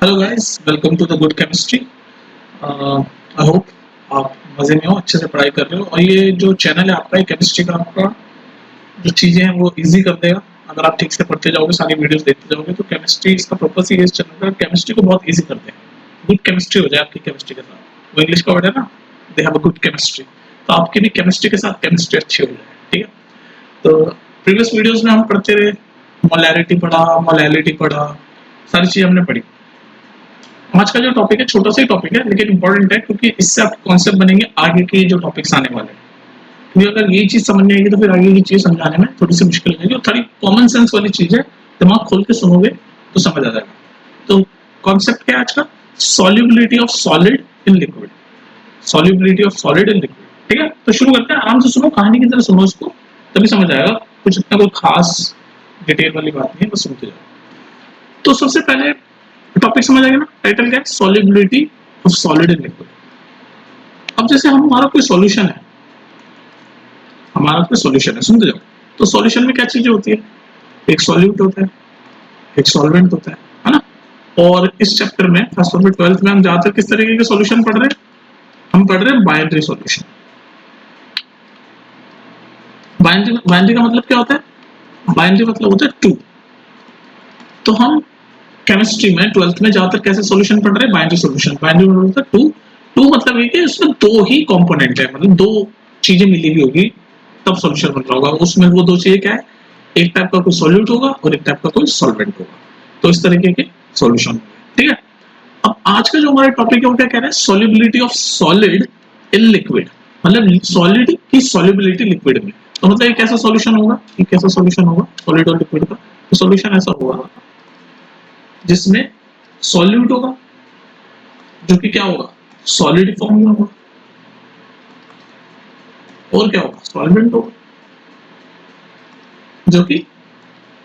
Hello guys, welcome to the good chemistry. I hope आप मज़े में हो, अच्छे से पढ़ाई कर रहे हो। और ये जो चैनल है आपका, ये केमिस्ट्री का आपका जो चीज़ें हैं वो इजी कर देगा। अगर आप ठीक से पढ़ते जाओगे, सारी वीडियोस देखते जाओगे, तो केमिस्ट्री इसका पर्पस ही है इस चैनल का, केमिस्ट्री को बहुत इजी कर देगा। गुड केमिस्ट्री हो जाए आपकी केमिस्ट्री के साथ। वो इंग्लिश का वर्ड है ना, they have a good chemistry. तो आपकी भी केमिस्ट्री के साथ केमिस्ट्री अच्छी हो जाए, ठीक है। तो प्रीवियस वीडियोस में हम पढ़ते रहे, मोलैरिटी पढ़ा, मोलैलिटी पढ़ा, सारी चीज़ हमने पढ़ी। आज का जो टॉपिक है छोटा सा ही टॉपिक है, लेकिन इंपॉर्टेंट है, क्योंकि इससे आप कॉन्सेप्ट बनेंगे आगे के जो टॉपिक्स आने वाले हैं। क्योंकि अगर ये चीज समझ में आएगी तो फिर आगे की चीज समझाने में थोड़ी सी मुश्किल होगी। और थोड़ी कॉमन सेंस वाली चीज है, दिमाग खोल के सुनोगे तो समझ आ जाएगा। तो कॉन्सेप्ट क्या है आज का? Solubility of solid in liquid. Solubility of solid in liquid, ठीक है। तो शुरू करते हैं, आराम से सुनो, कहानी की तरह सुनो इसको, तभी समझ आएगा। कुछ इतना कोई खास डिटेल वाली बात नहीं है, बस सुनते जाओ। तो सबसे पहले टॉपिक समझ आएगा ना, टाइटल क्या है? Solubility of solid in liquid. अब जैसे हमारा कोई सॉल्यूशन है, सुनते जाओ। तो सॉल्यूशन में क्या चीजें होती है? एक सॉल्यूट होता है, एक सॉल्वेंट होता है ना। और इस चैप्टर में, खासतौर पर 12th में, हम ज्यादातर किस तरीके के सॉल्यूशन पढ़ रहे हैं? हम पढ़ रहे हैं बाइनरी सॉल्यूशन। बाइनरी का मतलब क्या होता है? बाइनरी मतलब होता है टू। तो हम केमिस्ट्री में 12th में ज्यादातर कैसे सॉल्यूशन पढ़ रहे हैं? Binary solution. बाइनरी मतलब होता है टू। टू मतलब ये कि उसमें दो ही कंपोनेंट है, मतलब दो चीजें मिली हुई होगी तब सॉल्यूशन बन रहा होगा। उसमें वो दो चीजें क्या है? एक टाइप का कोई सॉल्यूट होगा और एक टाइप का कोई सॉल्वेंट होगा। तो इस तरीके के सॉल्यूशन होंगे, ठीक है। अब आज का जो हमारा टॉपिक है वो क्या कह रहा है? Solubility of solid in liquid. मतलब सॉलिड की सॉल्युबिलिटी लिक्विड में। तो मतलब ये कैसा सॉल्यूशन होगा? ये कैसा सॉल्यूशन होगा सॉलिड और लिक्विड का? तो सॉल्यूशन ऐसा होगा जिसमें सॉल्यूट होगा, जो कि क्या होगा? सॉलिड फॉर्म में होगा। और क्या होगा? सॉल्वेंट होगा, जो कि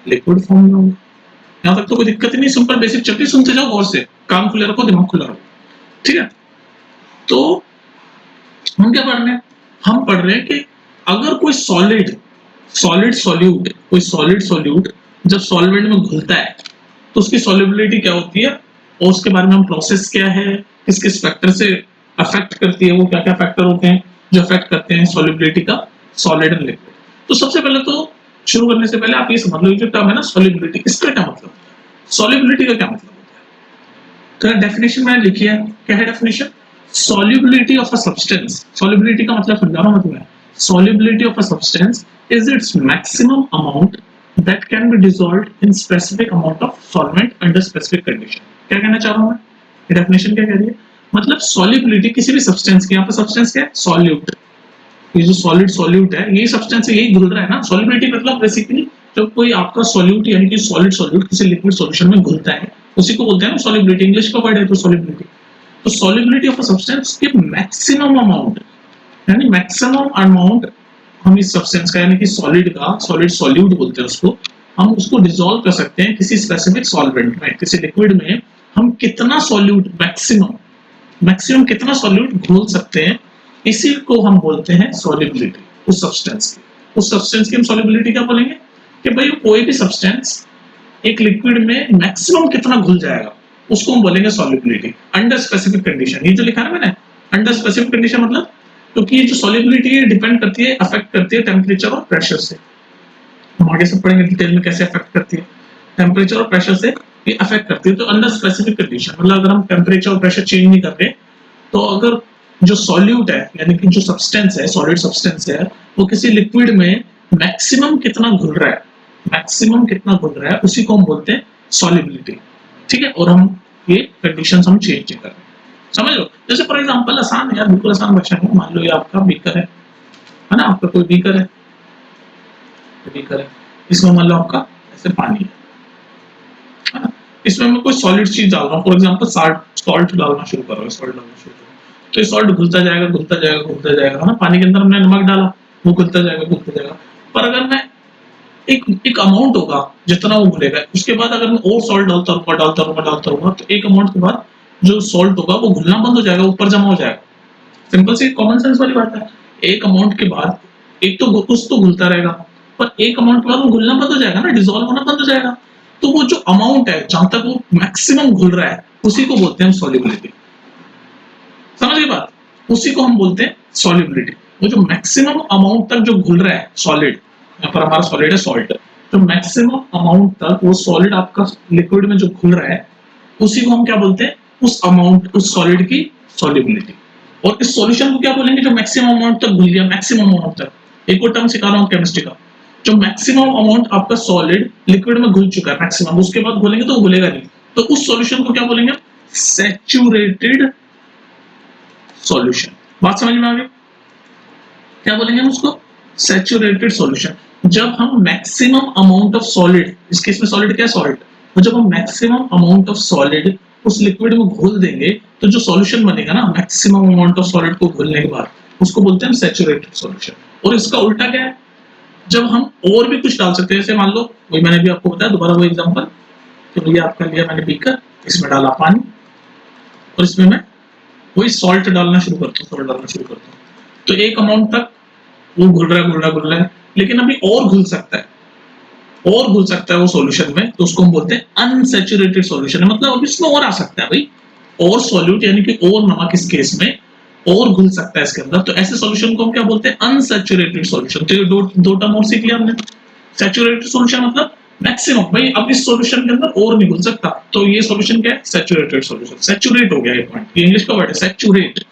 लिक्विड फॉर्म में होगा। यहां तक तो कोई दिक्कत नहीं, सिंपल बेसिक चल, सुनते जाओ गौर से, कान खुले रखो, दिमाग खुला रखो, ठीक है। तो हम क्या पढ़ रहे हैं? हम पढ़ रहे हैं कि अगर कोई सॉलिड सॉल्यूट, कोई सॉलिड सॉल्यूट जब सॉल्वेंट में घुलता है तो उसकी सॉल्युबिलिटी क्या होती है, और उसके बारे में हम प्रोसेस क्या है, किस किस फैक्टर से अफेक्ट करती है, वो क्या क्या फैक्टर होते हैं जो अफेक्ट करते हैं सॉल्युबिलिटी का सॉलिड एंड लिक्विड। तो सबसे पहले तो शुरू करने से पहले आप ये समझ लो, जो टर्म है ना सॉल्युबिलिटी, इसका क्या मतलब है? सॉल्युबिलिटी का क्या मतलब होता है? तो डेफिनेशन मैंने लिखी है, क्या है definition? solubility of a substance, solubility का मतलब समझाना मतलब है, solubility of a substance is its maximum amount that can be dissolved in specific amount of solvent under specific condition। क्या कहना चाह रहा हूं मैं? ये डेफिनेशन क्या कह रही है? मतलब solubility किसी भी सब्सटेंस की, यहाँ पर सब्सटेंस क्या है? सॉल्यूट। ये जो सॉलिड सॉल्यूट है, यही सब्सटेंस है, यही घुल रहा है ना। सॉल्युबिलिटी मतलब बेसिकली जब कोई आपका सॉल्यूट यानी कि सॉलिड सॉल्यूट किसी लिक्विड सॉल्यूशन में घुलता है, उसी को बोलते हैं ना सॉल्युबिलिटी। इंग्लिश का वर्ड है तो सॉल्युबिलिटी। तो सॉल्युबिलिटी ऑफ अ सब्सटेंस के मैक्सिमम अमाउंट, यानी मैक्सिमम अमाउंट हम इस सब्सटेंस का, यानी कि सॉलिड का, सॉलिड सॉल्यूट बोलते हैं उसको, हम उसको डिसॉल्व कर सकते हैं किसी स्पेसिफिक सॉल्वेंट में, किसी लिक्विड में। हम कितना सॉल्यूट मैक्सिमम कितना सॉल्यूट घोल सकते हैं, इसी को हम बोलते हैं सॉल्युबिलिटी उस सब्सटेंस की। उस सब्सटेंस की हम सॉल्युबिलिटी क्या बोलेंगे? कि भाई कोई भी सब्सटेंस एक लिक्विड में मैक्सिमम कितना घुल जाएगा, उसको हम बोलेंगे सॉल्युबिलिटी अंडर स्पेसिफिक कंडीशन। ये जो लिखा है मैंने, अंडर स्पेसिफिक कंडीशन मतलब, क्योंकि ये जो सॉल्युबिलिटी है डिपेंड करती है, अफेक्ट करती है टेम्परेचर और प्रेशर से। हम आगे से पढ़ेंगे डिटेल में कैसे अफेक्ट करती है, टेम्परेचर और प्रेशर से ये अफेक्ट करती है। तो अंडर स्पेसिफिक कंडीशन मतलब अगर हम टेम्परेचर और प्रेशर चेंज नहीं कर रहे, तो अगर जो सॉल्यूट है यानी कि जो सब्सटेंस है, सॉलिड सब्सटेंस है, वो किसी लिक्विड में मैक्सिमम कितना घुल रहा है, मैक्सिमम कितना घुल रहा है, उसी को हम बोलते हैं सॉल्युबिलिटी, ठीक है। और हम ये कंडीशंस हम चेंज कर रहे हैं, समझ लो। जैसे फॉर एग्जांपल, आसान है यार, बिल्कुल आसान भाषा है। मान लो ये आपका बीकर है ना, आपका कोई बीकर है, इसमें मान लो आपका ऐसे पानी है ना, इसमें मैं कोई सॉलिड चीज डाल रहा हूँ, फॉर एग्जांपल सॉल्ट डालना शुरू कर रहा हूँ, सॉल्ट डालना शुरू कर रहा हूँ, तो ये सॉल्ट घुलता जाएगा घुलता जाएगा घुलता जाएगा, है ना। पानी के अंदर हमने नमक डाला, वो घुलता जाएगा घुलता जाएगा। पर अगर मैं एक अमाउंट होगा जितना वो घुलेगा, उसके बाद अगर मैं और सॉल्ट डालता रहूंगा, तो एक अमाउंट के बाद जो सॉल्ट होगा वो घुलना बंद हो जाएगा, ऊपर जमा हो जाएगा। सिंपल सी कॉमन सेंस वाली बात है। एक अमाउंट के बाद एक तो कुछ तो घुलता रहेगा, पर एक अमाउंट के बाद वो घुलना बंद हो जाएगा ना, डिसॉल्व होना बंद हो जाएगा। तो वो जो अमाउंट है, जहां तक वो मैक्सिमम घुल रहा है, उसी को बोलते हैं हम सॉल्युबिलिटी। समझ गए बात? उसी को हम बोलते हैं सॉल्युबिलिटी। वो जो मैक्सिमम अमाउंट तक जो घुल रहा है सॉलिड, यहाँ पर हमारा सॉलिड है सॉल्ट, तो मैक्सिमम अमाउंट तक वो सॉलिड आपका लिक्विड में जो घुल रहा है उसी को हम क्या बोलते हैं, उस अमाउंट, उस सॉलिड की सॉल्युबिलिटी। और इस सॉल्यूशन को क्या बोलेंगे, जो मैक्सिमम अमाउंट तक घुल गया, मैक्सिमम अमाउंट तक। एक और टर्म सिखा रहा हूँ केमिस्ट्री का, जो मैक्सिमम अमाउंट आपका सॉलिड लिक्विड में घुल चुका है मैक्सिमम, उसके बाद घुलेंगे तो वो घुलेगा नहीं, तो उस सॉल्यूशन को क्या बोलेंगे, सैचुरेटेड सॉल्यूशन। बात समझ में आ गई? क्या बोलेंगे हम उसको, सैचुरेटेड सॉल्यूशन। जब हम मैक्सिमम अमाउंट ऑफ सॉलिड, इस केस में सॉलिड क्या है, सॉल्ट, तो जब हम मैक्सिमम अमाउंट ऑफ सॉलिड उस लिक्विड में घोल देंगे तो जो सॉल्यूशन बनेगा ना मैक्सिमम अमाउंट ऑफ सॉलिड को घोलने के बाद, उसको बोलते हैं सैचुरेटेड सॉल्यूशन। और इसका उल्टा क्या है, जब हम और भी कुछ डाल सकते हैं, जैसे मान लो वही मैंने भी आपको बताया, दोबारा वो एग्जांपल कि भैया आपका लिया मैंने बीकर, इसमें डाला पानी और इसमें मैं वही सॉल्ट डालना शुरू करता हूँ, सॉल्ट डालना शुरू करता हूँ, तो एक अमाउंट तक वो घुल रहा है घुल रहा है घुल रहा है, लेकिन अभी और घुल सकता है, और घुल सकता है वो सॉल्यूशन में, तो उसको हम बोलते हैं अनसैचुरेटेड सॉल्यूशन है। मतलब अभी इसमें और आ सकता है भाई, और सॉल्यूट यानी कि और नमक इस केस में और घुल सकता है इसके अंदर, तो ऐसे सॉल्यूशन को हम क्या बोलते हैं, अनसैचुरेटेड सॉल्यूशन। तो ये दो टर्म और सीख लिया हमने। सैचुरेटेड सॉल्यूशन मतलब मैक्सिमम, भाई अब इस सॉल्यूशन के अंदर और नहीं घुल सकता, तो ये सॉल्यूशन क्या है, सैचुरेटेड सॉल्यूशन। सैचुरेट हो गया ये पॉइंट, ये इंग्लिश का वर्ड है सैचुरेट,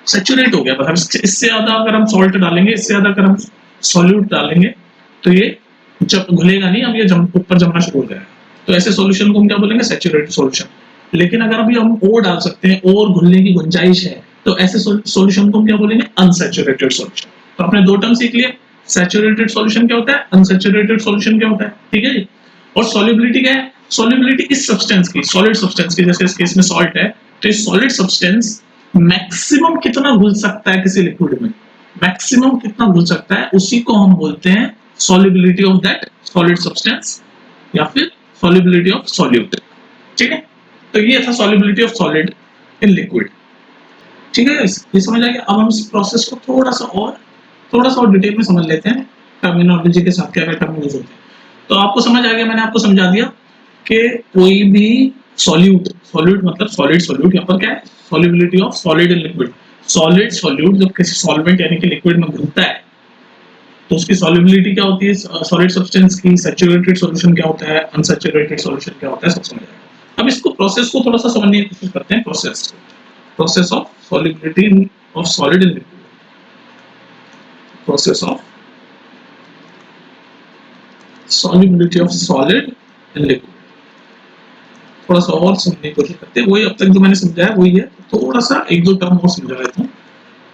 सैचुरेट हो गया। मतलब इससे ज्यादा अगर हम सॉल्ट डालेंगे, इससे ज्यादा अगर हम सॉल्यूट डालेंगे तो ये जब घुलेगा नहीं, अब ये ऊपर जमना शुरू हो जाएगा, तो ऐसे सॉल्यूशन को हम क्या बोलेंगे, सैचुरेटेड सॉल्यूशन। लेकिन अगर अभी हम और डाल सकते हैं और घुलने की गुंजाइश है, तो ऐसे सॉल्यूशन को हम क्या बोलेंगे, अनसैचुरेटेड सॉल्यूशन। तो आपने दो टर्म सीख लिए, सैचुरेटेड सॉल्यूशन क्या होता है, अनसैचुरेटेड सॉल्यूशन क्या होता है, ठीक है जी। और सॉल्युबिलिटी क्या है, सॉल्युबिलिटी इस सब्सटेंस की, सॉलिड सब्सटेंस की, जैसे इस केस में सॉल्ट है, तो ये सॉलिड सब्सटेंस मैक्सिमम कितना घुल सकता है किसी लिक्विड में, मैक्सिमम कितना घुल सकता है, उसी को हम बोलते हैं solubility of that solid substance या फिर solubility of solute। ठीक है, तो ये था solubility of solid in liquid। ठीक है, ये समझ आ गया। अब हम इस प्रोसेस को थोड़ा सा और डिटेल में समझ लेते हैं, टर्मिनोलॉजी के साथ क्या क्या टर्म यूज होते हैं। तो आपको समझ आ गया, मैंने आपको समझा दिया कि कोई भी सॉल्यूट, सॉल्यूट मतलब सॉलिड सॉल्यूट, यहाँ पर क्या है, solubility of solid in liquid। Solid solute जब किसी सॉल्वेंट यानी कि लिक्विड में घुलता है तो उसकी सॉल्युबिलिटी क्या होती है, सॉलिड सब्सटेंस की, सैचुरेटेड सॉल्यूशन क्या होता है, अनसैचुरेटेड सॉल्यूशन क्या होता है, सब समझ आएगा। अब इसको प्रोसेस को थोड़ा सा समझने की कोशिश करते हैं। Process of solubility of solid in liquid, process of solubility of solid in liquid, थोड़ा सा और समझने की कोशिश करते हैं। वही अब तक जो मैंने समझाया वही है, थोड़ा सा एक दो टर्म और समझा देता हूँ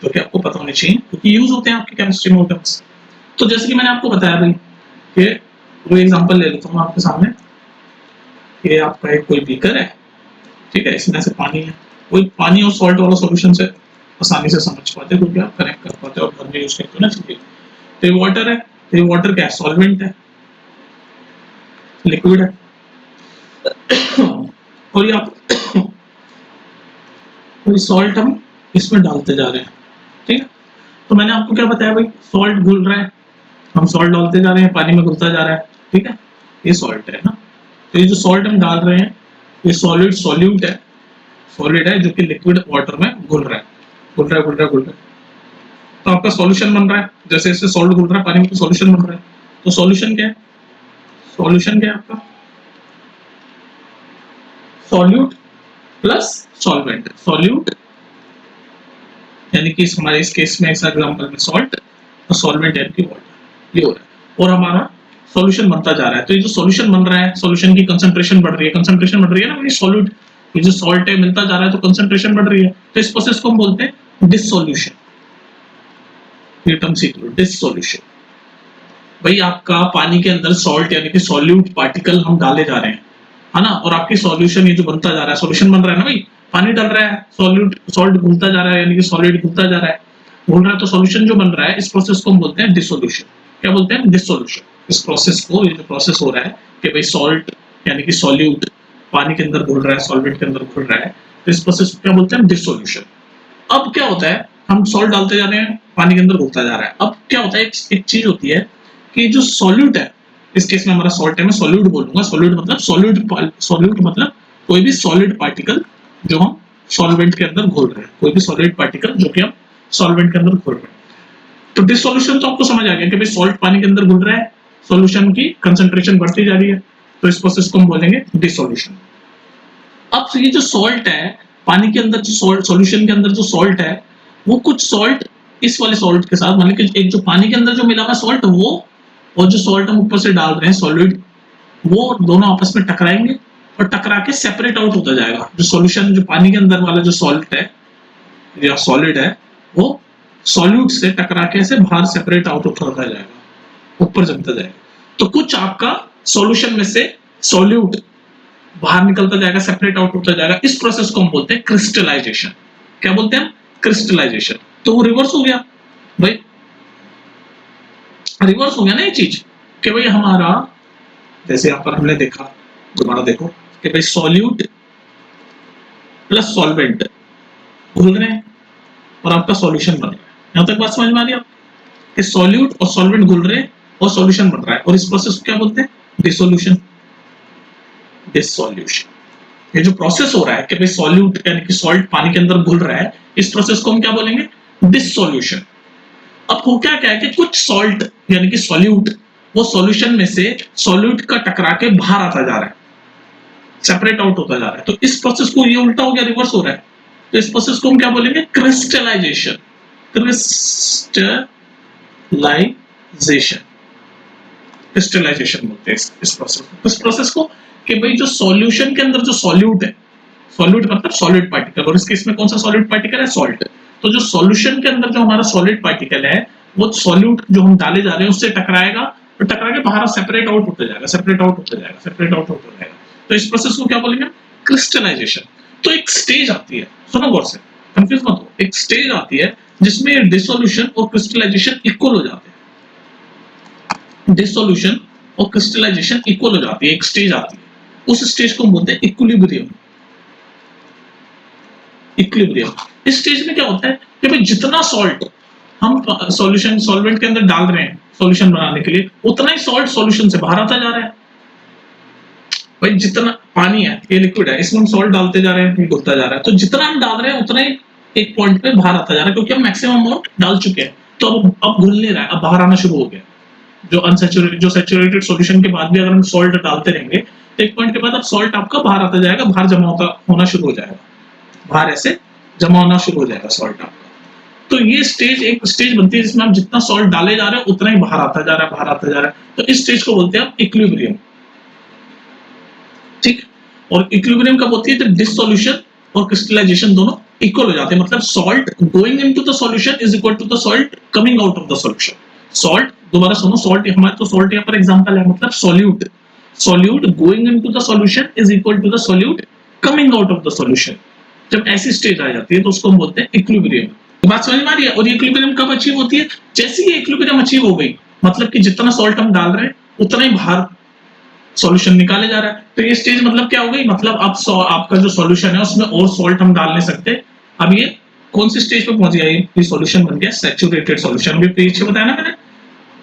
जो कि आपको पता होने चाहिए, क्योंकि यूज होते हैं आपके केमिस्ट्री में टर्म्स। तो जैसे कि मैंने आपको बताया भाई कि वो एग्जांपल ले लेता हूँ आपके सामने कि आपका एक कोई बीकर है, ठीक है, इसमें से पानी है, कोई पानी और सॉल्ट वाला सॉल्यूशन से आसानी से समझ पाते हैं क्योंकि आप कनेक्ट कर पाते हो और घर में यूज करते हो ना चीजें। तो ये वाटर है, तो ये वाटर क्या है, सॉल्वेंट है, लिक्विड है, और ये आप कोई सॉल्ट हम इसमें डालते जा रहे हैं, ठीक है। तो मैंने आपको क्या बताया भाई, सॉल्ट घुल रहा है, हम सॉल्ट डालते जा रहे हैं, पानी में घुलता जा रहा है, ठीक है, ये सॉल्ट है ना। तो ये जो सॉल्ट हम डाल रहे हैं ये सॉलिड सॉल्यूट है, सॉलिड है जो कि लिक्विड वाटर में घुल रहा है, घुल रहा है घुल रहा है घुल रहा है, तो आपका सॉल्यूशन बन रहा है। जैसे इससे सॉल्ट घुल रहा है पानी में तो सॉल्यूशन बन रहा है। तो सॉल्यूशन क्या है, सॉल्यूशन क्या है आपका, सॉल्यूट प्लस सॉल्वेंट, सॉल्यूट यानी कि हमारे इस केस में ऐसा एग्जांपल में सॉल्ट और सॉल्वेंट यानी कि वाटर, ये हो रहा है और हमारा सॉल्यूशन बनता जा रहा है। तो ये जो सॉल्यूशन बन रहा है, सॉल्यूशन की कंसंट्रेशन बढ़ रही है, कंसंट्रेशन बढ़ रही है ना, ये सॉल्यूट, ये जो सॉल्ट है मिलता जा रहा है तो कंसंट्रेशन बढ़ रही है, तो इस प्रोसेस को हम बोलते हैं डिसोल्यूशन। ये टर्म सीख लो, डिसोल्यूशन। भाई आपका पानी के अंदर सॉल्ट यानी कि सॉल्यूट पार्टिकल हम डाले जा रहे हैं, है ना, और आपकी सॉल्यूशन ये जो बनता जा रहा है, सॉल्यूशन बन रहा है ना भाई, पानी डल रहा है, सॉल्यूट सॉल्ट घुलता जा रहा है यानी कि सॉलिड घुलता जा रहा है, घुल रहा है, तो सॉल्यूशन जो बन रहा है इस प्रोसेस को हम बोलते हैं डिसोल्यूशन। क्या बोलते हैं, डिसोल्यूशन। इस प्रोसेस को, ये जो प्रोसेस हो रहा है कि भाई सॉल्ट यानी कि सॉल्यूट पानी के अंदर घुल रहा है, सॉल्वेंट के अंदर घुल रहा है, तो इस प्रोसेस को क्या बोलते हैं, डिसोल्यूशन। अब क्या होता है, हम सॉल्ट डालते जा रहे हैं, पानी के अंदर घुलता जा रहा है, अब क्या होता है, एक चीज होती है कि जो सॉल्यूट है, इस केस में हमारा सॉल्ट है, मैं सॉल्यूट बोलूंगा, सॉल्यूट मतलब सॉल्यूट मतलब कोई भी सॉलिड पार्टिकल जो हम सॉल्वेंट के अंदर घोल रहे हैं, कोई भी सॉलिड पार्टिकल जो कि हम सॉल्वेंट के अंदर घोल रहे हैं। तो डिसोल्यूशन तो आपको समझ आ गया कि भाई सॉल्ट पानी के अंदर घुल रहा है, सॉल्यूशन की कंसंट्रेशन बढ़ती जा रही है, तो इस प्रोसेस को हम बोलेंगे डिसोल्यूशन। अब ये जो सॉल्ट है पानी के अंदर, जो सॉल्ट सॉल्यूशन के अंदर जो सॉल्ट है, वो कुछ सॉल्ट इस वाले सॉल्ट के साथ, मान लीजिए एक जो पानी के अंदर जो मिला हुआ सॉल्ट वो, और जो सॉल्ट हम ऊपर से डाल रहे हैं सॉलिड, वो दोनों आपस में टकराएंगे और टकरा के सेपरेट आउट होता जाएगा। जो सॉल्यूशन, जो पानी के अंदर वाला जो सॉल्ट है या सॉलिड है, वो सॉल्यूट से टकरा के ऐसे बाहर सेपरेट आउट होता जाएगा, ऊपर जमता जाएगा। तो कुछ आपका सॉल्यूशन में से सॉल्यूट बाहर निकलता जाएगा, सेपरेट आउट होता जाएगा। इस प्रोसेस को हम बोलते हैं क्रिस्टलाइजेशन। क्या बोलते हैं? क्रिस्टलाइजेशन। तो वो रिवर्स हो गया भाई, रिवर्स हो गया ना ये चीज, कि भाई हमारा, जैसे यहाँ पर हमने देखा, दोबारा देखो कि भाई सॉल्यूट प्लस सॉल्वेंट घुल रहे हैं और आपका सॉल्यूशन बन रहा है। यहां तक बात समझ में आ रही है कि सॉल्यूट और सॉल्वेंट घुल रहे हैं और सॉल्यूशन बन रहा है, और इस प्रोसेस को क्या बोलते हैं? डिसोल्यूशन। डिसोल्यूशन, ये जो प्रोसेस हो रहा है कि भाई सॉल्यूट यानी कि सॉल्ट पानी के अंदर घुल रहा है, इस प्रोसेस को हम क्या बोलेंगे? डिसोल्यूशन। अब हो क्या क्या है कि कुछ सॉल्ट यानी कि सॉल्यूट, वो सॉल्यूशन में से सॉल्यूट का टकरा के बाहर आता जा रहा है, सेपरेट आउट होता जा रहा है। तो इस प्रोसेस को, ये उल्टा हो गया, रिवर्स हो रहा है, तो इस प्रोसेस को हम क्या बोलेंगे? क्रिस्टलाइजेशन। क्रिस्टलाइजेशन, क्रिस्टलाइजेशन बोलते हैं इस प्रोसेस को। इस प्रोसेस को कि भाई जो सॉल्यूशन के अंदर जो सॉल्यूट है, सॉल्यूट मतलब सॉलिड पार्टिकल, और इस केस में कौन सा सॉलिड पार्टिकल है? सॉल्ट। तो जो सॉल्यूशन के अंदर जो हमारा सॉलिड पार्टिकल है, वो सॉल्यूट जो हम डाले जा रहे हैं उससे टकराएगा, और टकरा के बाहर सेपरेट आउट होते जाएगा, सेपरेट आउट होते जाएगा, सेपरेट आउट होते जाएगा। तो इस प्रोसेस को क्या बोलेंगे? क्रिस्टलाइजेशन। तो एक स्टेज आती है, सुनो गौर से, कंफ्यूज मत हो, एक स्टेज आती है जिसमें डिसोल्यूशन और क्रिस्टलाइजेशन इक्वल हो जाते हैं। डिसोल्यूशन और क्रिस्टलाइजेशन इक्वल हो जाती है, एक स्टेज आती है, उस स्टेज को हम बोलते हैं इक्विलिब्रियम। इक्विलिब्रियम। इस स्टेज में क्या होता है कि भाई जितना सॉल्ट हम सॉल्यूशन सॉल्वेंट के अंदर डाल रहे हैं सॉल्यूशन बनाने के लिए, उतना ही सॉल्ट सॉल्यूशन से बाहर आता जा रहा है। भाई जितना पानी है, ये लिक्विड है, इसमें हम सॉल्ट डालते जा रहे हैं, ये घुलता जा रहा है, तो जितना हम डाल रहे हैं उतना ही एक पॉइंट पे बाहर आता जा रहा है, क्योंकि हम मैक्सिमम अमाउंट डाल चुके हैं। तो अब घुल नहीं रहा है, अब बाहर आना शुरू हो गया। जो अनसैचुरेटेड, जो सैचुरेटेड सॉल्यूशन के बाद भी अगर हम सॉल्ट डालते रहेंगे, तो एक पॉइंट के बाद अब सॉल्ट आपका बाहर आता जाएगा, बाहर जमा होना शुरू हो जाएगा, बाहर ऐसे जमा होना शुरू हो जाएगा सॉल्ट आपका। तो ये स्टेज, एक स्टेज बनती है जिसमें आप जितना सॉल्ट डाले जा रहे हैं उतना ही बाहर आता जा रहा है, बाहर आता जा रहा है। तो इस स्टेज को बोलते हैं आप इक्विलिब्रियम। ठीक। और इक्विलिब्रियम कब होती है? तो डिसोल्यूशन और क्रिस्टलाइजेशन दोनों इक्वल हो जाते हैं, मतलब salt going into the solution is equal to the salt coming out of the solution. Salt, दोबारा सुनो, सॉल्ट हमारे तो सॉल्ट यहाँ पर एग्जांपल है, मतलब solute, solute going into the solution is equal to the solute coming out of the solution. जब ऐसी स्टेज आ जाती है तो उसको हम बोलते हैं इक्विलिब्रियम। तो बात समझ में आ रही है? और ये इक्विलिब्रियम कब अचीव होती है? जैसे ही इक्विलिब्रियम अचीव हो गई, मतलब कि जितना सॉल्ट हम डाल रहे हैं उतना ही बाहर सॉल्यूशन निकाले जा रहा है। तो ये स्टेज मतलब क्या हो गई? मतलब अब आपका जो सॉल्यूशन है उसमें और सॉल्ट हम डाल नहीं सकते। अब ये कौन सी स्टेज पे पहुंच गया? ये सॉल्यूशन बन गया सैचुरेटेड सॉल्यूशन। भी पीछे बताया ना मैंने,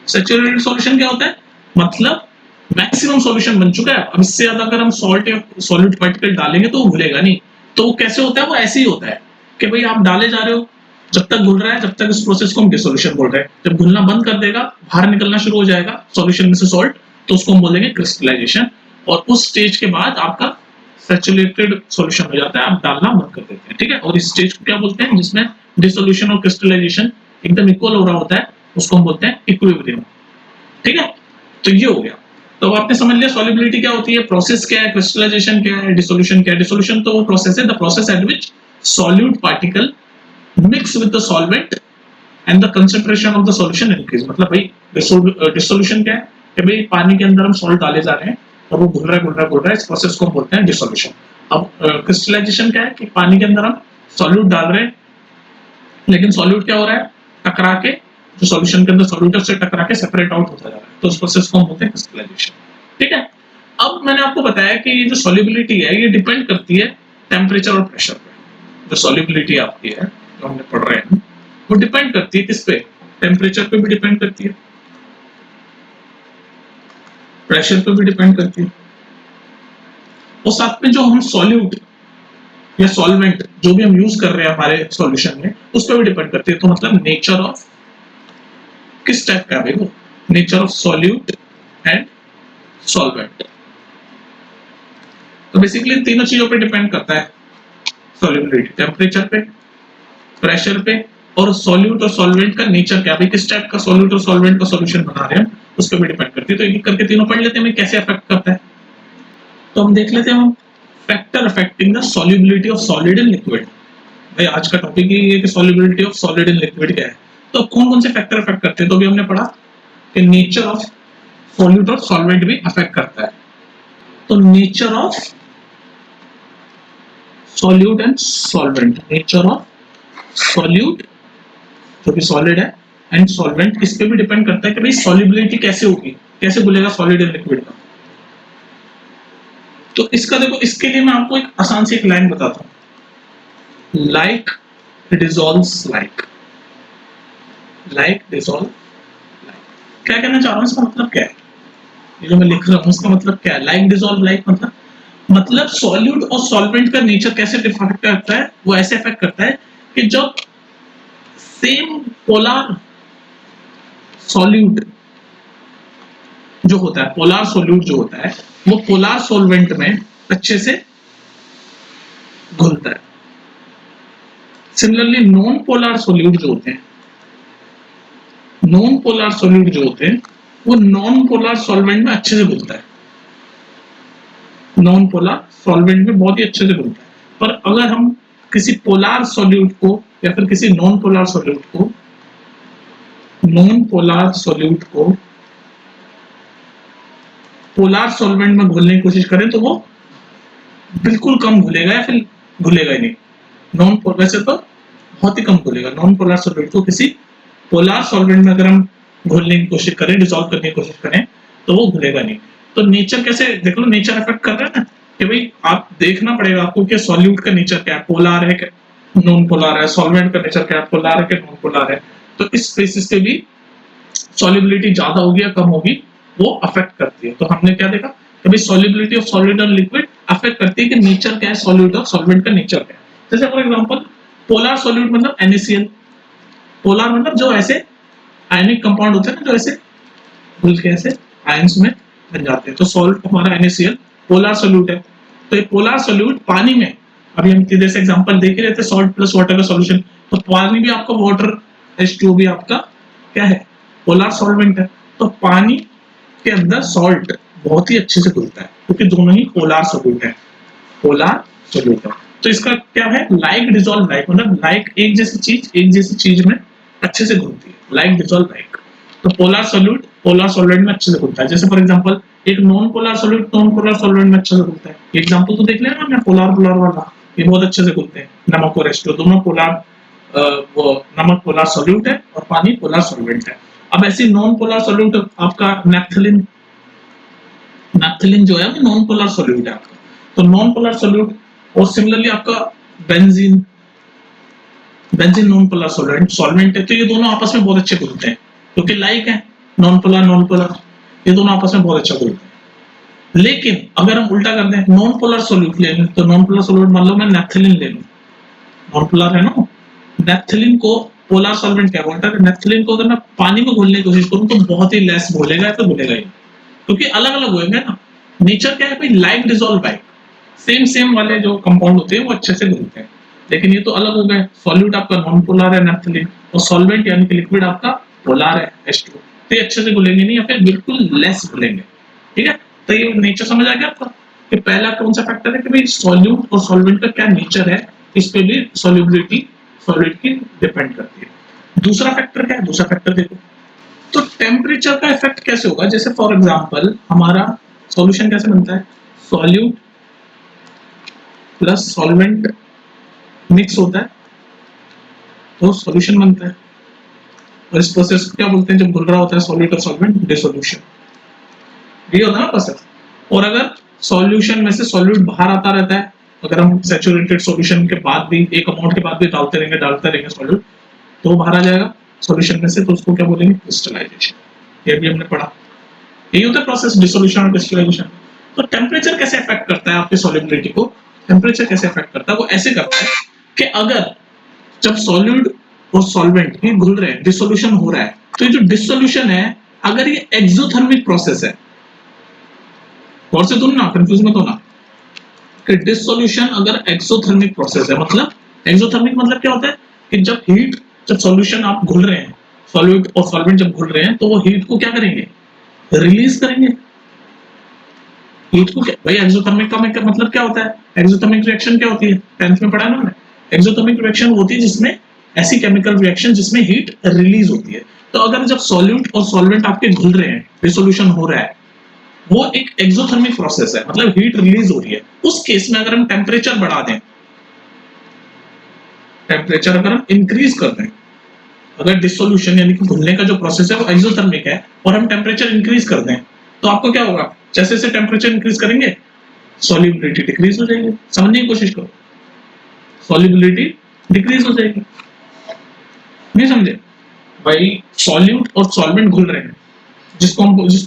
सैचुरेटेड सॉल्यूशन क्या होता है? मतलब मैक्सिमम सॉल्यूशन बन चुका है, अब इससे ज्यादा अगर हम सॉल्ट या सॉलिड पार्टिकल डालेंगे तो वो घुलेगा नहीं। तो वो कैसे होता है? वो ऐसे ही होता है कि भाई आप डाले जा रहे हो, जब तक घुल रहा है, जब तक इस प्रोसेस को हम डिसोल्यूशन बोल रहे हैं। जब घुलना बंद कर देगा, बाहर निकलना शुरू हो जाएगा सॉल्यूशन में से सॉल्ट, तो उसको हम बोलेंगे क्रिस्टलाइजेशन। और उस स्टेज के बाद आपका सैचुरेटेड सॉल्यूशन हो जाता है, आप डालना बंद कर देते हैं। ठीक है। और इस स्टेज को क्या बोलते हैं? जिसमें डिसोल्यूशन और क्रिस्टलाइजेशन एकदम इक्वल हो रहा होता है, उसको हम बोलते हैं इक्विलिब्रियम। ठीक है। तो ये हो गया। तो आपने समझ लिया सॉल्युबिलिटी क्या होती है, प्रोसेस क्या है, क्रिस्टलाइजेशन क्या है, डिसोल्यूशन क्या है। डिसोल्यूशन तो वो प्रोसेस है, the process at which solute particle mix with the solvent and the concentration of the solution increase. मतलब भाई डिसोल्यूशन क्या है कि भाई पानी के अंदर हम सॉल्ट डाले जा रहे हैं और वो घुल रहा है, घुल रहा है, घुल रहा है, इस प्रोसेस को हम बोलते हैं डिसोल्यूशन। अब क्रिस्टलाइजेशन क्या है कि पानी के अंदर हम सॉल्यूट डाल रहे हैं, लेकिन सॉल्यूट क्या हो रहा है? टकरा के, जो सॉल्यूशन के अंदर सॉल्यूट से टकरा के सेपरेट आउट होता जा रहा है, तो उस प्रोसेस को हम बोलते हैं क्रिस्टलाइजेशन। ठीक है। अब मैंने आपको बताया कि ये जो सॉल्युबिलिटी है ये डिपेंड करती है टेम्परेचर और प्रेशर पे। जो सॉल्युबिलिटी आपकी है, जो हमने पढ़ रहे हैं, वो डिपेंड करती है किस पे? टेम्परेचर पे भी डिपेंड करती है, प्रेशर पे भी डिपेंड करती है, और साथ में जो हम सॉल्यूट या सॉल्वेंट जो भी हम यूज कर रहे हैं हमारे सॉल्यूशन में उस पर भी डिपेंड करती है। तो मतलब नेचर ऑफ किस टाइप का है वो, nature of solute and solvent. तो बेसिकली तीनों चीजों पे डिपेंड करता है सॉल्युबिलिटी, टेम्परेचर पे, प्रेशर पे, और सॉल्यूट और सॉल्वेंट का नेचर क्या है, किस टाइप का सॉल्यूट और सॉल्वेंट का सॉल्यूशन बना रहे हैं उस पर भी डिपेंड करती है। तो एक एक करके तीनों पढ़ लेते हैं कैसे अफेक्ट करता है। तो हम देख लेते हैं हम factor affecting the solubility of solid in liquid. भाई आज का टॉपिक ही है कि solubility of solid in liquid क्या है। तो कौन कौन से फैक्टर अफेक्ट करते हैं, तो भी हमने पढ़ा कि नेचर ऑफ सॉल्यूट और सॉल्वेंट भी अफेक्ट करता है। तो nature of solute and solvent, nature of solute जो कि सॉलिड है एंड सॉल्वेंट, इस पे भी डिपेंड करता है कि भाई सॉल्युबिलिटी कैसे होगी, कैसे घुलेगा सॉलिड इन लिक्विड का। तो इसका देखो, इसके लिए मैं आपको एक आसान सी एक लाइन बताता हूं, like dissolves like, like dissolve like. क्या कहना चाह रहा हूं, इसका मतलब क्या है, ये जो मैं लिख रहा हूं इसका मतलब क्या है, लाइक डिसॉल्व लाइक मतलब सॉल्यूट और सॉल्वेंट का नेचर कैसे डिफाइन करता है, वो ऐसे इफेक्ट करता है कि जब सेम पोलर सॉल्यूट जो होता है, पोलर सॉल्यूट जो होता है वो पोलर सॉल्वेंट में अच्छे से घुलता है। सिमिलरली नॉन पोलर सॉल्यूट जो होते हैं, नॉन पोलर सॉल्यूट जो होते हैं वो नॉन पोलर सॉल्वेंट में अच्छे से घुलता है, नॉन पोलर सॉल्वेंट में बहुत ही अच्छे से घुलता है। पर अगर हम किसी पोलर सॉल्यूट को या फिर किसी नॉन पोलर सॉल्यूट को, नॉन पोलर सॉल्यूट को पोलर सॉल्वेंट में घोलने की कोशिश करें तो वो बिल्कुल कम घुलेगा या फिर घुलेगा ही नहीं। नॉन पोलर वैसे तो बहुत ही कम घुलेगा, नॉन पोलर सॉल्वेंट को किसी पोलर सॉल्वेंट में अगर हम घोलने की कोशिश करें, डिसॉल्व करने की कोशिश करें तो वो घुलेगा नहीं। तो नेचर कैसे देख लो, नेचर अफेक्ट कर रहा है ना कि भाई आप देखना पड़ेगा आपको कि सॉल्यूट का नेचर क्या है, पोलर है कि नॉन पोलर है, सॉल्वेंट का नेचर क्या है, पोलर है कि नॉन पोलर है। तो इस बेसिस पे भी सॉल्युबिलिटी ज्यादा होगी या कम होगी वो अफेक्ट करती है। तो हमने क्या देखा कि भाई सॉल्युबिलिटी ऑफ सॉलिड और लिक्विड अफेक्ट करती है कि नेचर क्या है सॉल्यूट और सॉल्वेंट का नेचर क्या है। जैसे फॉर एग्जांपल पोलर सॉल्यूट मतलब NaCl, पोलर मतलब जो ऐसे आयनिक कंपाउंड होते हैं ना, जो ऐसे घुल के ऐसे आयंस में बन जाते हैं। तो सॉल्ट हमारा NaCl पोलर सॉल्यूट है। तो ये पोलर सॉल्यूट पानी में, अभी हम जैसे एग्जांपल देख रहे थे सॉल्ट प्लस वाटर का सॉल्यूशन, तो पानी भी आपका वाटर H2O भी आपका क्या है, पोलर सॉल्वेंट है। तो पानी के अंदर सॉल्ट बहुत ही अच्छे से घुलता है क्योंकि दोनों ही पोलर सॉल्यूट है, पोलर सॉल्यूट है। तो इसका क्या है, लाइक डिसॉल्व लाइक, मतलब लाइक एक जैसी चीज में अच्छे से घुलती है, लाइक डिसॉल्व लाइक। तो पोलर सॉल्यूट पोलर सॉल्वेंट में अच्छे से घुलता है। जैसे फॉर एग्जांपल एक non polar solute non polar solvent में अच्छे से घुलता है। एग्जांपल तो देख लेना हमने पोलर वाला, ये बहुत अच्छे से घुलते हैं। नमक और H2O दोनों पोलर, वो नमक पोलर सॉल्यूट है और पानी पोलर सॉल्वेंट है। अब ऐसी नॉन पोलर सॉल्यूट आपका नैप्थलीन, नैप्थलीन जो है वो नॉन पोलर सॉल्यूट है आपका। तो नॉन पोलर सॉल्यूट, और सिमिलरली आपका benzene, benzene non polar solvent है। तो ये दोनों आपस में बहुत अच्छे घुलते हैं क्योंकि लाइक है, नॉन पोलर, ये दोनों आपस में बहुत अच्छा घुलते हैं। लेकिन अगर हम उल्टा कर दें, नॉन पोलर सॉल्यूट ले लें, तो नॉन पोलर सॉल्यूट मान लो मैं नैप्थलीन ले लूं, नॉन पोलर है ना, नैप्थलीन को पोलर सॉल्वेंट क्या वाटर, नैप्थलीन को अगर मैं पानी में घोलने की कोशिश करूं तो बहुत ही लेस घोलेगा, तो घुलेगा ही क्योंकि अलग अलग होंगे ना। नेचर क्या है भाई, like dissolve like, same same वाले जो कंपाउंड होते हैं वो अच्छे से घुलते हैं। लेकिन ये तो अलग हो गए, सॉल्यूट आपका नॉन पोलर है नैप्थलीन, और सॉल्वेंट यानी कि लिक्विड आपका पोलर है H2O। तो ये अच्छे से घुलेंगे नहीं या फिर बिल्कुल लेस घुलेंगे। ठीक है, तो ये नेचर समझ आ गया आपका कि पहला कौन सा फैक्टर है कि भाई सॉल्यूट और सॉल्वेंट का क्या नेचर है, इस पे भी सॉल्युबिलिटी सॉलिड की डिपेंड करती है। दूसरा फैक्टर क्या है, दूसरा फैक्टर देखो, तो टेम्परेचर का इफेक्ट कैसे होगा। जैसे फॉर एग्जांपल हमारा सॉल्यूशन कैसे बनता है, सॉल्यूट प्लस सॉल्वेंट मिक्स होता है तो सॉल्यूशन बनता है। और इस प्रोसेस को क्या बोलते हैं, जब घुल रहा होता है सॉल्यूट और सॉल्वेंट, डिसोल्यूशन, ये होता है ना प्रोसेस। और अगर सॉल्यूशन में से सॉल्यूट बाहर आता रहता है, अगर हम सैचुरेटेड सॉल्यूशन के बाद भी एक अमाउंट के बाद भी डालते रहेंगे सॉल्यूट, तो वो बाहर आ जाएगा सॉल्यूशन में से, तो उसको क्या बोलेंगे, क्रिस्टलाइजेशन। ये भी हमने पढ़ा, यही होता है प्रोसेस डिसोल्यूशन और क्रिस्टलाइजेशन। तो टेम्परेचर कैसे अफेक्ट करता है आपकी सॉल्युबिलिटी को, टेम्परेचर कैसे अफेक्ट करता है? वो ऐसे करता है कि अगर जब सॉलिड और सॉल्वेंट ये घुल रहे हैं, डिसोल्यूशन हो रहा है, तो ये जो डिसोल्यूशन है अगर ये एक्सोथर्मिक प्रोसेस है, और से तुम ना कंफ्यूज मत होना कि डिसोल्यूशन अगर एक्सोथर्मिक प्रोसेस है, मतलब एक्सोथर्मिक मतलब क्या होता है कि जब हीट, जब सॉल्यूशन आप घुल रहे हैं, सॉल्यूट और सॉल्वेंट जब घुल रहे हैं तो वो हीट को क्या करेंगे? रिलीज करेंगे। हीट को क्या भाई, एक्सोथर्मिक का मतलब क्या होता है? एक्सोथर्मिक रिएक्शन क्या होती है? 10th में पढ़ा ना हमने। एक्सोथर्मिक रिएक्शन होती है जिसमें ऐसी केमिकल रिएक्शन जिसमें हीट रिलीज होती है। तो अगर जब सॉल्यूट और सॉल्वेंट आपके घुल रहे हैं, डिसोल्यूशन हो रहा है, वो एक एक्सोथर्मिक प्रोसेस है, मतलब हीट रिलीज हो रही है। उस केस में अगर हम टेम्परेचर बढ़ा दें, टेम्परेचर अगर हम इंक्रीज कर दें, अगर डिसोल्यूशन यानी कि घुलने का जो प्रोसेस है वो एक्सोथर्मिक है और हम टेम्परेचर इंक्रीज कर दें, तो आपको क्या होगा? जैसे जैसे टेम्परेचर इंक्रीज करेंगे सॉल्युबिलिटी डिक्रीज हो जाएगी। समझने की कोशिश करो, सॉल्युबिलिटी डिक्रीज हो जाएगी। नहीं समझे भाई? सॉल्यूट और सॉल्वेंट घुल रहे हैं, जिस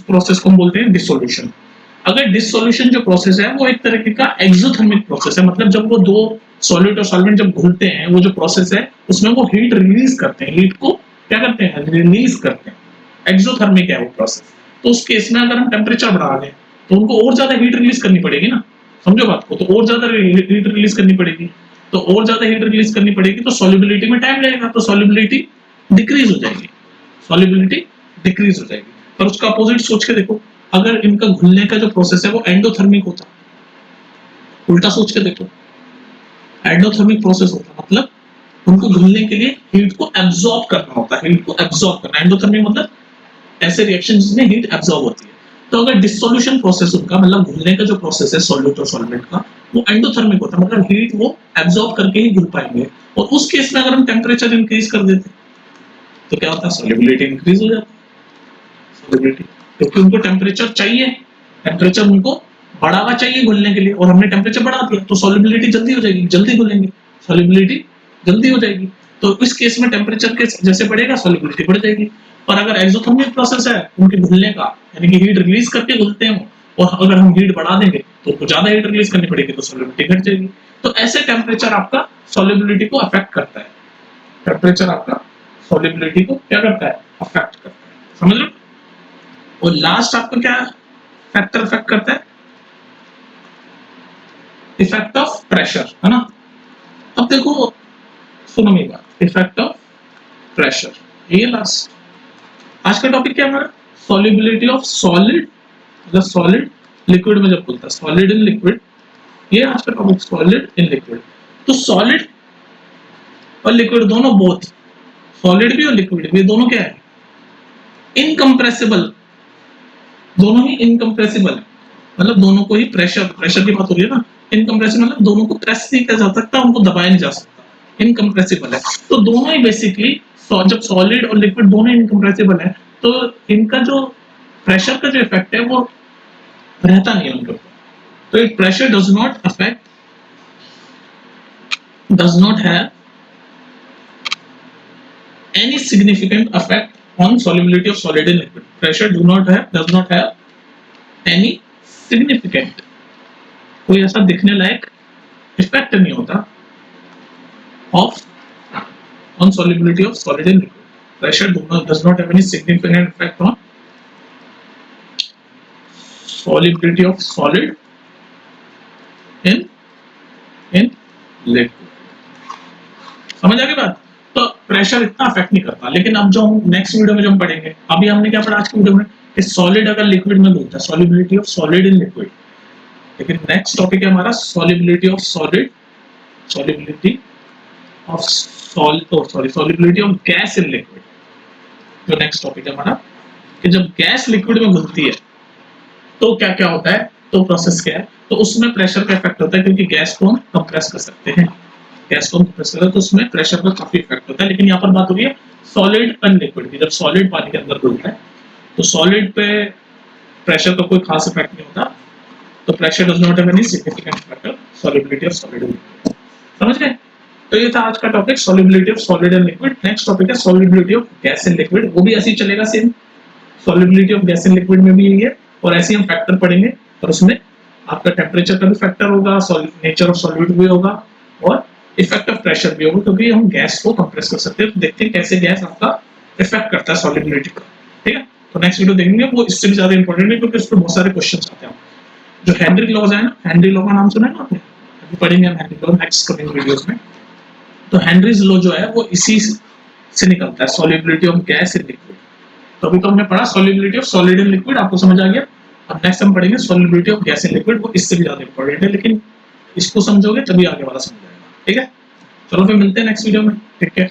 प्रोसेस को हम बोलते हैं डिसोल्यूशन। अगर डिसोल्यूशन जो प्रोसेस है वो एक तरीके का एक्सोथर्मिक प्रोसेस है, मतलब जब वो दो सॉल्यूट और सॉल्वेंट जब घुलते हैं, वो जो प्रोसेस है उसमें वो हीट रिलीज करते हैं, हीट को क्या करते हैं? रिलीज करते हैं। एक्सोथर्मिक है वो प्रोसेस। तो उस केस में अगर हम टेम्परेचर बढ़ा दें तो उनको और ज्यादा हीट रिलीज करनी पड़ेगी ना, समझो बात को, तो और ज्यादा हीट रिलीज करनी पड़ेगी। तो और ज्यादा हीट रिलीज करनी पड़ेगी तो सॉल्युबिलिटी में टाइम लगेगा, तो सॉल्युबिलिटी डिक्रीज हो जाएगी, सॉल्युबिलिटी डिक्रीज हो जाएगी। पर उसका अपोजिट सोच के देखो, अगर इनका घुलने का जो प्रोसेस है वो एंडोथर्मिक होता, उल्टा सोच के देखो, एंडोथर्मिक प्रोसेस होता मतलब उनको घुलने के लिए हीट को एब्जॉर्ब करना होता है, हीट को एब्जॉर्ब करना। एंडोथर्मिक मतलब ऐसे रिएक्शन जिसमें हीट एब्जॉर्ब होती है। तो अगर डिसोल्यूशन प्रोसेस उनका मतलब घुलने का जो प्रोसेस है सॉल्यूट और सॉल्वेंट का, वो एंडोथर्मिक होता है, मतलब हीट वो एब्जॉर्ब करके ही घुल पाएंगे। और उस केस में अगर हम टेम्परेचर इंक्रीज कर देते तो क्या होता है? सॉल्युबिलिटी इंक्रीज हो जाती है, सॉल्युबिलिटी, क्योंकि उनको टेम्परेचर चाहिए, टेम्परेचर उनको बढ़ावा चाहिए घुलने के लिए, और हमने टेम्परेचर बढ़ा दिया तो सॉल्युबिलिटी जल्दी हो जाएगी, जल्दी घुलेंगे, सॉल्युबिलिटी जल्दी हो जाएगी। तो इस केस में टेम्परेचर के जैसे बढ़ेगा सॉल्युबिलिटी बढ़ जाएगी। पर अगर एक्सोथर्मिक प्रोसेस है उनके घुलने का, यानी कि हीट रिलीज करके घुलते हैं, और अगर हम हीट बढ़ा देंगे तो उनको ज्यादा हीट रिलीज करनी पड़ेगी, तो सॉल्युबिलिटी घट जाएगी। तो ऐसे टेम्परेचर आपका सॉल्युबिलिटी को अफेक्ट करता है, टेम्परेचर आपका सॉल्युबिलिटी को क्या करता है? अफेक्ट करता है, समझ लो। और लास्ट आपको क्या फैक्टर अफेक्ट करता है? इफेक्ट ऑफ प्रेशर, है ना। अब देखो, सुनो मेरी बात, इफेक्ट ऑफ प्रेशर, ये लास्ट आज का टॉपिक क्या है हमारा? सॉल्युबिलिटी ऑफ सॉलिड, मतलब सॉलिड लिक्विड में जब बोलता है, सॉलिड इन लिक्विड, ये आज का टॉपिक, सॉलिड इन लिक्विड। तो सॉलिड और लिक्विड दोनों, बोथ सॉलिड भी और लिक्विड भी, दोनों क्या है? इनकम्प्रेसिबल, दोनों ही इनकम्प्रेसिबल है, मतलब दोनों को ही प्रेशर, प्रेशर की बात हो रही है ना, इनकम्प्रेसिबल मतलब दोनों को प्रेस नहीं किया जा सकता, उनको दबाया नहीं जा सकता, इनकम्प्रेसिबल है। तो दोनों ही बेसिकली, जब सॉलिड और लिक्विड दोनों इनकम्प्रेसिबल है तो इनका जो प्रेशर का जो इफेक्ट है वो रहता नहीं है उनके ऊपर। तो it pressure does not have any significant effect on solubility of solid in liquid. Pressure does not have any significant, कोई ऐसा दिखने लायक इफेक्ट नहीं होता of on solubility of solid in liquid. Pressure does not have any significant effect on solubility of solid in liquid. समझ आ गई बात? तो pressure इतना अफेक्ट नहीं करता। लेकिन अब जो हम नेक्स्ट वीडियो में जो हम पढ़ेंगे, अभी हमने क्या पढ़ा आज की वीडियो में कि सॉलिड अगर लिक्विड में घुलता है, solubility of solid in liquid. लेकिन नेक्स्ट टॉपिक है हमारा solubility of solid, solubility of solubility of gas in liquid. जो नेक्स्ट टॉपिक है हमारा कि जब गैस लिक्विड में घुलती है तो क्या क्या होता है, तो प्रोसेस क्या है, तो उसमें प्रेशर का इफेक्ट होता है, क्योंकि गैस को हम कंप्रेस कर सकते हैं, गैस को हम कंप्रेस करते हैं तो उसमें प्रेशर का काफी इफेक्ट होता है। लेकिन यहाँ पर बात हो रही है सॉलिड एंड लिक्विड की। जब सॉलिड पानी के अंदर घुलता है तो सॉलिड पे प्रेशर का कोई खास इफेक्ट नहीं होता, तो pressure does not have any significant effect on solubility of solid in liquid. समझ गए? तो ये था आज का topic, solubility of solid in liquid. Next topic है solubility of gas in liquid, वो भी ऐसे ही चलेगा same, solubility of gas in liquid में भी यही है, और ऐसे ही हम फैक्टर पढ़ेंगे और उसमें आपका टेम्परेचर का भी फैक्टर होगा, नेचर ऑफ सॉलिड भी होगा और इफेक्ट ऑफ प्रेशर भी होगा, क्योंकि हम गैस को कंप्रेस कर सकते हैं। तो देखते हैं कैसे गैस आपका इफेक्ट करता है सॉलिबिलिटी का। ठीक है, तो नेक्स्ट वीडियो देखेंगे, वो इससे भी ज्यादा इंपॉर्टेंट है क्योंकि उस पर बहुत सारे क्वेश्चन आते हैं। जो हेनरी लॉज है ना, हेनरी लॉ का नाम सुना है ना आपने, अभी पढ़ेंगे हम Henry law next coming videos में। तो हेनरीज लॉ जो है वो इसी से निकलता है, solubility of gas in liquid. तो अभी तो हमने पढ़ा solubility of solid in liquid, आपको समझ आ गया। अब नेक्स्ट हम पढ़ेंगे solubility of gas in liquid, वो इससे भी ज्यादा इंपॉर्टेंट है, लेकिन इसको समझोगे तभी आगे वाला समझ आएगा। ठीक है, चलो फिर मिलते हैं नेक्स्ट वीडियो में। ठीक है।